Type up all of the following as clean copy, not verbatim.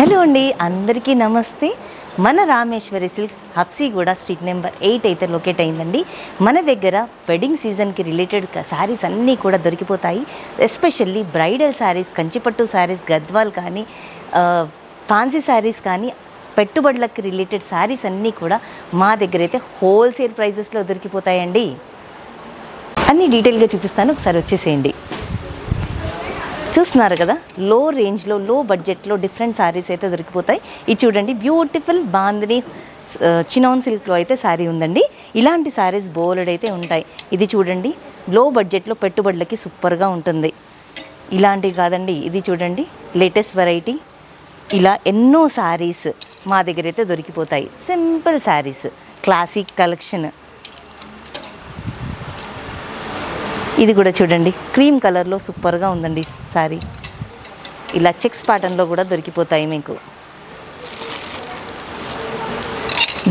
Hello అండి, అందరికీ నమస్తే. మన Rameshwari silks Habsiguda street number 8 అయితే లొకేట్ అయిందండి. మన దగ్గర వెడ్డింగ్ సీజన్కి రిలేటెడ్ శారీస్ అన్నీ కూడా దొరికిపోతాయి. ఎస్పెషల్లీ బ్రైడల్ శారీస్, కంచిపట్టు శారీస్, గద్వాల్ కానీ, ఫ్యాన్సీ శారీస్ కానీ, పెట్టుబడులకు రిలేటెడ్ శారీస్ అన్నీ కూడా మా దగ్గర అయితే హోల్సేల్ ప్రైజెస్లో దొరికిపోతాయండి. అన్నీ డీటెయిల్గా చూపిస్తాను, ఒకసారి వచ్చేసేయండి. చూస్తున్నారు కదా, లో రేంజ్లో, లో బడ్జెట్లో డిఫరెంట్ శారీస్ అయితే దొరికిపోతాయి. ఇది చూడండి, బ్యూటిఫుల్ బాందిని చినాన్ సిల్క్లో అయితే శారీ ఉందండి. ఇలాంటి శారీస్ బోలెడ్ అయితే ఉంటాయి. ఇది చూడండి, లో బడ్జెట్లో పెట్టుబడులకి సూపర్గా ఉంటుంది. ఇలాంటివి కాదండి, ఇది చూడండి, లేటెస్ట్ వెరైటీ. ఇలా ఎన్నో శారీస్ మా దగ్గర అయితే దొరికిపోతాయి. Simple saris, classic collection. ఇది కూడా చూడండి, క్రీమ్ కలర్లో సూపర్గా ఉందండి శారీ. ఇలా చెక్స్ ప్యాటర్న్లో కూడా దొరికిపోతాయి మీకు.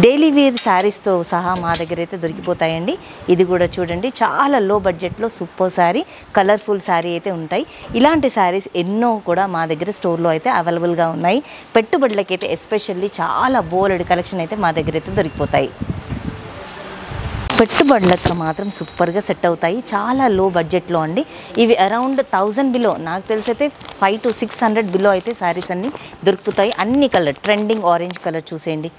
డైలీ వేర్ శారీస్తో సహా మా దగ్గర అయితే దొరికిపోతాయండి. ఇది కూడా చూడండి, చాలా లో బడ్జెట్లో సూపర్ శారీ, కలర్ఫుల్ శారీ అయితే ఉంటాయి. ఇలాంటి శారీస్ ఎన్నో కూడా మా దగ్గర స్టోర్లో అయితే అవైలబుల్గా ఉన్నాయి. పెట్టుబడులకైతే ఎస్పెషల్లీ చాలా బోలెడ్ కలెక్షన్ అయితే మా దగ్గర అయితే దొరికిపోతాయి. పెట్టుబడులకు మాత్రం సూపర్గా సెట్ అవుతాయి. చాలా లో బడ్జెట్లో అండి. ఇవి అరౌండ్ 1000 బిలో, నాకు తెలిసి అయితే 500 to 600 బిలో అయితే శారీస్ అన్నీ దొరుకుతాయి. అన్ని కలర్, ట్రెండింగ్ ఆరెంజ్ కలర్ చూసేయండి,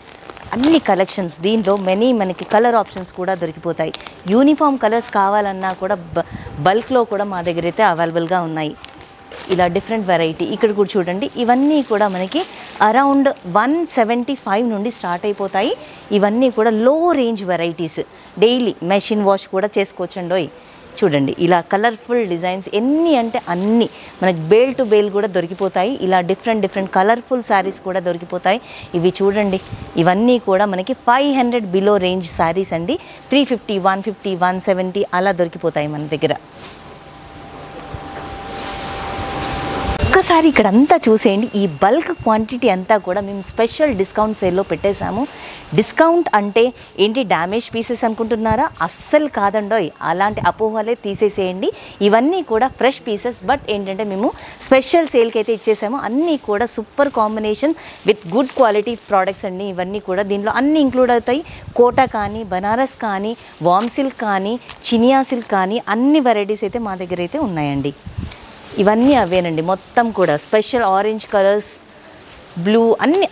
అన్ని కలెక్షన్స్. దీంట్లో మనకి కలర్ ఆప్షన్స్ కూడా దొరికిపోతాయి. యూనిఫామ్ కలర్స్ కావాలన్నా కూడా బల్క్లో కూడా మా దగ్గర అయితే అవైలబుల్గా ఉన్నాయి. ఇలా డిఫరెంట్ వెరైటీ. ఇక్కడ కూడా చూడండి, ఇవన్నీ కూడా మనకి అరౌండ్ 175 నుండి స్టార్ట్ అయిపోతాయి. ఇవన్నీ కూడా లో range varieties. Daily machine wash కూడా చేసుకోవచ్చండి. చూడండి, ఇలా కలర్ఫుల్ డిజైన్స్ ఎన్ని అంటే అన్నీ మనకి బేల్ టు బేల్ కూడా దొరికిపోతాయి. ఇలా డిఫరెంట్ కలర్ఫుల్ శారీస్ కూడా దొరికిపోతాయి. ఇవి చూడండి, ఇవన్నీ కూడా మనకి 500 బిలో రేంజ్ శారీస్ అండి. 350, 150, 170 అలా దొరికిపోతాయి మన దగ్గర. ఒక్కసారి ఇక్కడ అంతా చూసేయండి. ఈ బల్క్ క్వాంటిటీ అంతా కూడా మేము స్పెషల్ డిస్కౌంట్ సేల్లో పెట్టేశాము. డిస్కౌంట్ అంటే ఏంటి, డ్యామేజ్ పీసెస్ అనుకుంటున్నారా? అస్సలు కాదండోయ్, అలాంటి అపోహలే తీసేసేయండి. ఇవన్నీ కూడా ఫ్రెష్ పీసెస్. బట్ ఏంటంటే మేము స్పెషల్ సేల్కి అయితే ఇచ్చేసాము. అన్నీ కూడా super combination with good quality products అండి. ఇవన్నీ కూడా దీనిలో అన్నీ ఇంక్లూడ్ అవుతాయి. కోటా కానీ, బనారస్ కానీ, వామ్ సిల్క్ కానీ, చినియా సిల్క్ కానీ, అన్ని వెరైటీస్ అయితే మా దగ్గర అయితే ఉన్నాయండి. ఇవన్నీ అవేనండి. మొత్తం కూడా స్పెషల్ ఆరెంజ్ కలర్స్, బ్లూ,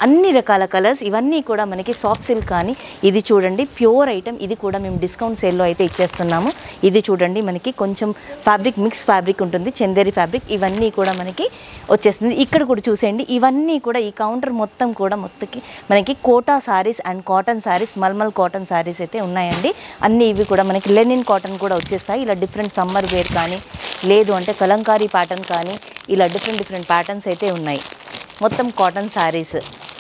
అన్ని రకాల కలర్స్. ఇవన్నీ కూడా మనకి సాఫ్ట్ సిల్క్ కానీ. ఇది చూడండి, ప్యూర్ ఐటమ్. ఇది కూడా మేము డిస్కౌంట్ సేల్లో అయితే ఇచ్చేస్తున్నాము. ఇది చూడండి, మనకి కొంచెం ఫ్యాబ్రిక్, మిక్స్ ఫ్యాబ్రిక్ ఉంటుంది, చందేరి ఫ్యాబ్రిక్. ఇవన్నీ కూడా మనకి వచ్చేస్తుంది. ఇక్కడ కూడా చూసేయండి, ఇవన్నీ కూడా ఈ కౌంటర్ మొత్తం కూడా మనకి Kota saris and cotton saris, mulmul cotton saris అయితే ఉన్నాయండి. అన్నీ ఇవి కూడా మనకి లెనిన్ కాటన్ కూడా వచ్చేస్తాయి. ఇలా డిఫరెంట్ సమ్మర్ వేర్ కానీ, లేదు అంటే కలంకారీ ప్యాటర్న్ కానీ, ఇలా డిఫరెంట్ ప్యాటర్న్స్ అయితే ఉన్నాయి. మొత్తం cotton saris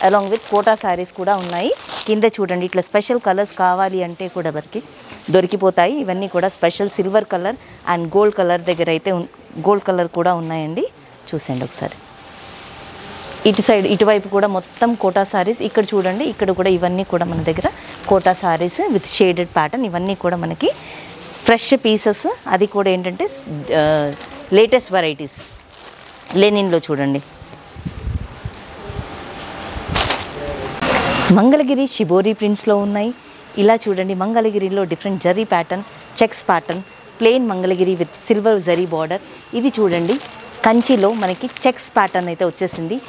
along with Kota saris కూడా ఉన్నాయి. కింద చూడండి, ఇట్లా స్పెషల్ కలర్స్ కావాలి అంటే కూడా దొరికిపోతాయి. ఇవన్నీ కూడా special silver colour and gold colour దగ్గర అయితే గోల్డ్ కలర్ కూడా ఉన్నాయండి. చూసేయండి ఒకసారి. ఇటు సైడ్, ఇటువైపు కూడా మొత్తం కోటా శారీస్. ఇక్కడ చూడండి, ఇక్కడ కూడా ఇవన్నీ కూడా మన దగ్గర Kota saris with shaded pattern. ఇవన్నీ కూడా మనకి ఫ్రెష్ పీసెస్. అది కూడా ఏంటంటే లేటెస్ట్ వెరైటీస్. లెనిన్లో చూడండి, మంగళగిరి షిబోరి ప్రింట్స్లో ఉన్నాయి. ఇలా చూడండి, మంగళగిరిలో different zari pattern, checks pattern, plain Mangalagiri with silver zari border. ఇది చూడండి, కంచిలో మనకి చెక్స్ ప్యాటర్న్ అయితే వచ్చేసింది.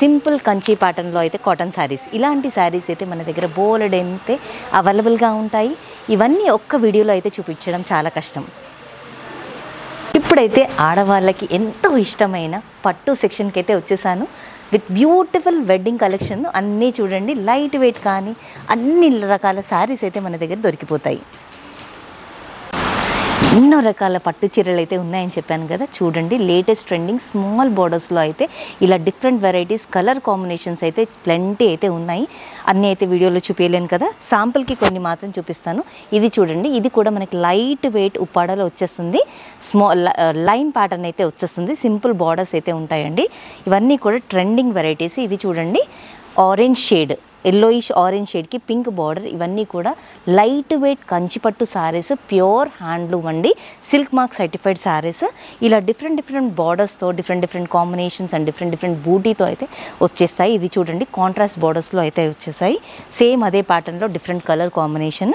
సింపుల్ కంచి ప్యాటర్న్లో అయితే కాటన్ శారీస్. ఇలాంటి శారీస్ అయితే మన దగ్గర బోలెడ్ అయితే అవైలబుల్గా ఉంటాయి. ఇవన్నీ ఒక్క వీడియోలో అయితే చూపించడం చాలా కష్టం. ఇప్పుడైతే ఆడవాళ్ళకి ఎంతో ఇష్టమైన పట్టు సెక్షన్కి అయితే వచ్చేసాను విత్ బ్యూటిఫుల్ వెడ్డింగ్ కలెక్షన్. అన్నీ చూడండి, లైట్ వెయిట్ కానీ అన్ని రకాల శారీస్ అయితే మన దగ్గర దొరికిపోతాయి. ఎన్నో రకాల పట్టు చీరలు అయితే ఉన్నాయని చెప్పాను కదా. చూడండి, లేటెస్ట్ ట్రెండింగ్ స్మాల్ బోర్డర్స్లో అయితే ఇలా డిఫరెంట్ వెరైటీస్, కలర్ కాంబినేషన్స్ అయితే ప్లెంటీ అయితే ఉన్నాయి. అన్నీ అయితే వీడియోలో చూపించలేను కదా, శాంపుల్కి కొన్ని మాత్రం చూపిస్తాను. ఇది చూడండి, ఇది కూడా మనకి లైట్ వెయిట్ ఉప్పాడలో వచ్చేస్తుంది. స్మాల్ లైన్ ప్యాటర్న్ అయితే వచ్చేస్తుంది. సింపుల్ బార్డర్స్ అయితే ఉంటాయండి. ఇవన్నీ కూడా ట్రెండింగ్ వెరైటీస్. ఇది చూడండి, ఆరెంజ్ షేడ్ ఎల్లోయిష్ ఆరెంజ్ షేడ్కి పింక్ బార్డర్, ఇవన్నీ కూడా లైట్ వెయిట్ కంచిపట్టు శారీస్, ప్యూర్ హ్యాండ్లూమ్ అండి, సిల్క్ మార్క్ సర్టిఫైడ్ శారీస్. ఇలా డిఫరెంట్ బార్డర్స్తో డిఫరెంట్ కాంబినేషన్స్ అండ్ డిఫరెంట్ బూటీతో అయితే వచ్చేస్తాయి. ఇది చూడండి కాంట్రాస్ట్ బార్డర్స్లో అయితే వచ్చేసాయి. సేమ్ అదే ప్యాటర్న్లో డిఫరెంట్ కలర్ కాంబినేషన్.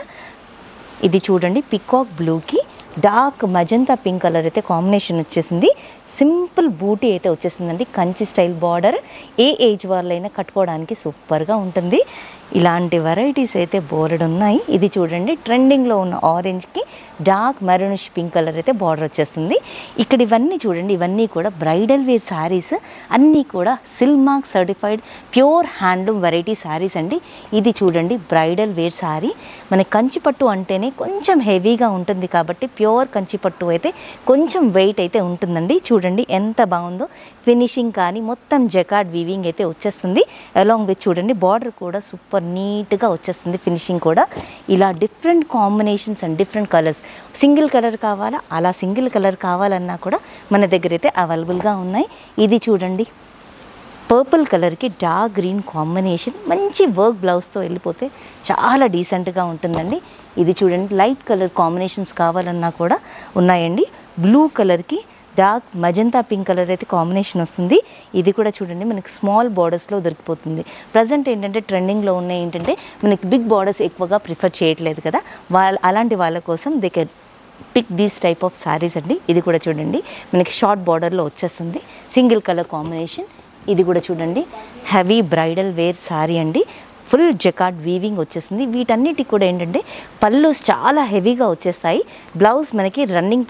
ఇది చూడండి పికాక్ బ్లూకి డార్క్ మజంతా పింక్ కలర్ అయితే కాంబినేషన్ వచ్చేసింది. సింపుల్ బూటీ అయితే వచ్చేసిందండి, కంచి స్టైల్ బార్డర్. ఏ ఏజ్ వాళ్ళైనా కట్టుకోవడానికి సూపర్గా ఉంటుంది. ఇలాంటి వెరైటీస్ అయితే బోర్డు ఉన్నాయి. ఇది చూడండి ట్రెండింగ్లో ఉన్న ఆరెంజ్కి డార్క్ మెరూనిష్ పింక్ కలర్ అయితే బార్డర్ వచ్చేస్తుంది. ఇక్కడ ఇవన్నీ చూడండి, ఇవన్నీ కూడా బ్రైడల్ వేర్ శారీస్, అన్నీ కూడా silk mark certified pure handloom variety saris అండి. ఇది చూడండి బ్రైడల్ వేర్ శారీ. మనకి కంచిపట్టు అంటేనే కొంచెం హెవీగా ఉంటుంది కాబట్టి ప్యూర్ కంచిపట్టు అయితే కొంచెం వెయిట్ అయితే ఉంటుందండి. చూడండి ఎంత బాగుందో ఫినిషింగ్ కానీ మొత్తం జకార్డ్ వీవింగ్ అయితే వచ్చేస్తుంది. అలాంగ్ విత్ చూడండి బార్డర్ కూడా సూపర్ నీట్గా వచ్చేస్తుంది, ఫినిషింగ్ కూడా. ఇలా different combinations and different colours, single colour కావాలా అలా సింగిల్ కలర్ కావాలన్నా కూడా మన దగ్గర అయితే అవైలబుల్గా ఉన్నాయి. ఇది చూడండి పర్పుల్ కలర్కి డార్క్ గ్రీన్ కాంబినేషన్, మంచి వర్క్ బ్లౌజ్తో వెళ్ళిపోతే చాలా డీసెంట్గా ఉంటుందండి. ఇది చూడండి లైట్ కలర్ కాంబినేషన్స్ కావాలన్నా కూడా ఉన్నాయండి. బ్లూ కలర్కి డార్క్ మజంతా పింక్ కలర్ అయితే కాంబినేషన్ వస్తుంది. ఇది కూడా చూడండి మనకి స్మాల్ బార్డర్స్లో దొరికిపోతుంది. ప్రజెంట్ ఏంటంటే ట్రెండింగ్లో ఉన్నాయి ఏంటంటే మనకి బిగ్ బార్డర్స్ ఎక్కువగా ప్రిఫర్ చేయట్లేదు కదా, అలాంటి వాళ్ళ కోసం they can pick these type of saris అండి. ఇది కూడా చూడండి మనకి షార్ట్ బార్డర్లో వచ్చేస్తుంది, సింగిల్ కలర్ కాంబినేషన్. ఇది కూడా చూడండి హెవీ బ్రైడల్ వేర్ శారీ అండి, ఫుల్ జకార్డ్ వీవింగ్ వచ్చేసింది. వీటన్నిటికి కూడా ఏంటంటే పళ్ళు చాలా హెవీగా వచ్చేస్తాయి. బ్లౌజ్ మనకి రన్నింగ్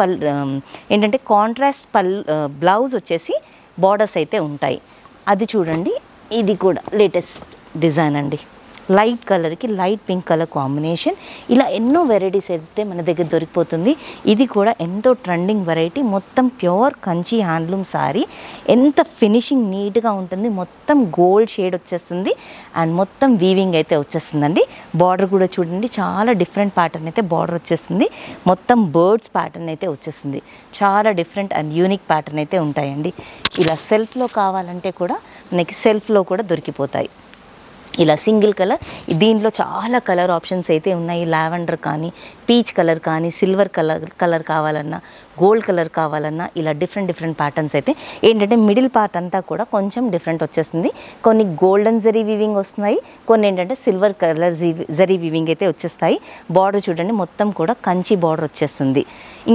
ఏంటంటే కాంట్రాస్ట్ బ్లౌజ్ వచ్చేసి బార్డర్స్ అయితే ఉంటాయి. అది చూడండి ఇది కూడా లేటెస్ట్ డిజైన్ అండి, లైట్ కలర్కి లైట్ పింక్ కలర్ కాంబినేషన్. ఇలా ఎన్నో వెరైటీస్ అయితే మన దగ్గర దొరికిపోతుంది. ఇది కూడా ఎంతో ట్రెండింగ్ వెరైటీ, మొత్తం ప్యూర్ కంచి హ్యాండ్లూమ్ శారీ. ఎంత ఫినిషింగ్ నీట్గా ఉంటుంది, మొత్తం గోల్డ్ షేడ్ వచ్చేస్తుంది అండ్ మొత్తం వీవింగ్ అయితే వచ్చేస్తుందండి. బార్డర్ కూడా చూడండి చాలా డిఫరెంట్ ప్యాటర్న్ అయితే బార్డర్ వచ్చేస్తుంది, మొత్తం బర్డ్స్ ప్యాటర్న్ అయితే వచ్చేస్తుంది. చాలా డిఫరెంట్ అండ్ యూనిక్ ప్యాటర్న్ అయితే ఉంటాయండి. ఇలా సెల్ఫ్లో కావాలంటే కూడా మనకి సెల్ఫ్లో కూడా దొరికిపోతాయి. ఇలా సింగిల్ కలర్, దీంట్లో చాలా కలర్ ఆప్షన్స్ అయితే ఉన్నాయి. లావెండర్ కానీ, పీచ్ కలర్ కానీ, సిల్వర్ కలర్ కావాలన్నా, గోల్డ్ కలర్ కావాలన్నా ఇలా డిఫరెంట్ ప్యాటర్న్స్ అయితే ఏంటంటే మిడిల్ పార్ట్ అంతా కూడా కొంచెం డిఫరెంట్ వచ్చేస్తుంది. కొన్ని గోల్డెన్ జరీ వీవింగ్ వస్తున్నాయి, కొన్ని ఏంటంటే సిల్వర్ కలర్ జరీ వీవింగ్ అయితే వచ్చేస్తాయి. బార్డర్ చూడండి మొత్తం కూడా కంచి బార్డర్ వచ్చేస్తుంది.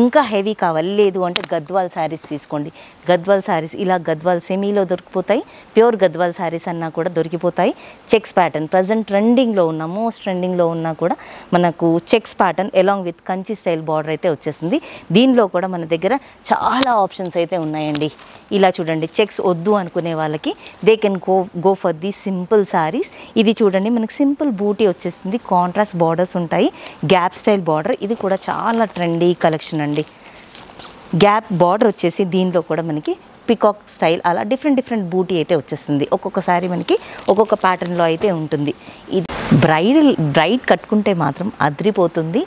ఇంకా హెవీ కావాలి లేదు అంటే గద్వాల్ శారీస్ తీసుకోండి. గద్వాల్ శారీస్ ఇలా గద్వాల్ సెమీలో దొరికిపోతాయి, ప్యూర్ గద్వాల్ శారీస్ అన్నా కూడా దొరికిపోతాయి. చెక్స్ ప్యాటర్న్ ప్రజెంట్ ట్రెండింగ్లో ఉన్న మోస్ట్ ట్రెండింగ్లో ఉన్నా కూడా మనకు checks pattern along with Kanchi style border అయితే వచ్చేసింది. దీనిలో కూడా మన దగ్గర చాలా ఆప్షన్స్ అయితే ఉన్నాయండి. ఇలా చూడండి చెక్స్ వద్దు అనుకునే వాళ్ళకి they can go for the simple saris. ఇది చూడండి మనకి సింపుల్ బూటీ వచ్చేస్తుంది, కాంట్రాస్ట్ బార్డర్స్ ఉంటాయి, గ్యాప్ స్టైల్ బార్డర్. ఇది కూడా చాలా ట్రెండీ కలెక్షన్ అండి. గ్యాప్ బార్డర్ వచ్చేసి దీనిలో కూడా మనకి పికాక్ స్టైల్ అలా డిఫరెంట్ బూటీ అయితే వచ్చేస్తుంది. ఒక్కొక్కసారి మనకి ఒక్కొక్క ప్యాటర్న్లో అయితే ఉంటుంది. ఇది బ్రైడ్ కట్టుకుంటే మాత్రం అదిరిపోతుంది.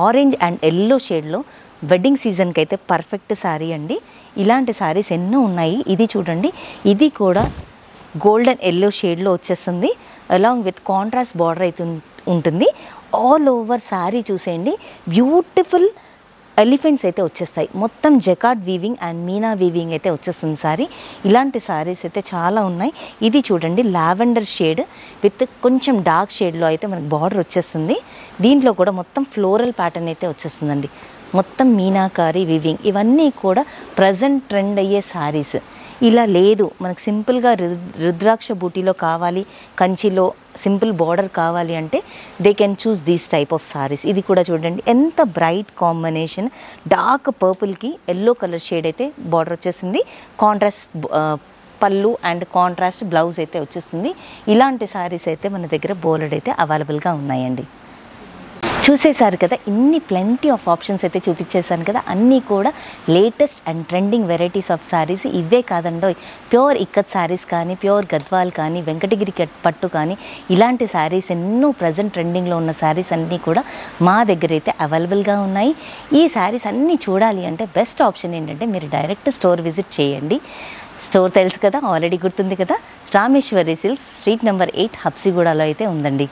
ఆరెంజ్ అండ్ ఎల్లో షేడ్లో వెడ్డింగ్ సీజన్కి అయితే పర్ఫెక్ట్ శారీ అండి. ఇలాంటి శారీస్ ఎన్నో ఉన్నాయి. ఇది చూడండి ఇది కూడా గోల్డెన్ ఎల్లో షేడ్లో వచ్చేస్తుంది, అలాంగ్ విత్ కాంట్రాస్ట్ బార్డర్ అయితే ఉంటుంది. ఆల్ ఓవర్ శారీ చూసేయండి బ్యూటిఫుల్ ఎలిఫెంట్స్ అయితే వచ్చేస్తాయి, మొత్తం jacquard weaving and Meena weaving అయితే వచ్చేస్తుంది సారీ. ఇలాంటి సారీస్ అయితే చాలా ఉన్నాయి. ఇది చూడండి లావెండర్ షేడ్ విత్ కొంచెం డార్క్ షేడ్లో అయితే మనకు బార్డర్ వచ్చేస్తుంది. దీంట్లో కూడా మొత్తం ఫ్లోరల్ ప్యాటర్న్ అయితే వచ్చేస్తుందండి, మొత్తం మీనాకారి వీవింగ్. ఇవన్నీ కూడా ప్రజెంట్ ట్రెండ్ అయ్యే సారీస్. ఇలా లేదు మనకు సింపుల్గా రుద్రాక్ష బూటీలో కావాలి, కంచిలో సింపుల్ బార్డర్ కావాలి అంటే they can choose these type of saris. ఇది కూడా చూడండి ఎంత బ్రైట్ కాంబినేషన్, డార్క్ పర్పుల్కి ఎల్లో కలర్ షేడ్ అయితే బార్డర్ వచ్చేసింది, కాంట్రాస్ట్ పళ్ళు అండ్ కాంట్రాస్ట్ బ్లౌజ్ అయితే వచ్చేస్తుంది. ఇలాంటి సారీస్ అయితే మన దగ్గర బోలెడ్ అయితే అవైలబుల్గా ఉన్నాయండి. చూసేశారు కదా, ఇన్ని ప్లెంటీ ఆఫ్ ఆప్షన్స్ అయితే చూపించేశాను కదా, అన్నీ కూడా latest and trending varieties of saris. ఇవే కాదండో ప్యూర్ ఇక్కత్ శారీస్ కానీ, ప్యూర్ గద్వాల్ కానీ, వెంకటగిరి పట్టు కానీ, ఇలాంటి శారీస్ ఎన్నో ప్రజెంట్ ట్రెండింగ్లో ఉన్న శారీస్ అన్నీ కూడా మా దగ్గర అయితే అవైలబుల్గా ఉన్నాయి. ఈ శారీస్ అన్నీ చూడాలి అంటే బెస్ట్ ఆప్షన్ ఏంటంటే మీరు డైరెక్ట్ స్టోర్ విజిట్ చేయండి. స్టోర్ తెలుసు కదా, ఆల్రెడీ గుర్తుంది కదా, రామేశ్వరి సిల్క్స్, స్ట్రీట్ నెంబర్ 8, హబ్సిగూడలో అయితే ఉందండి.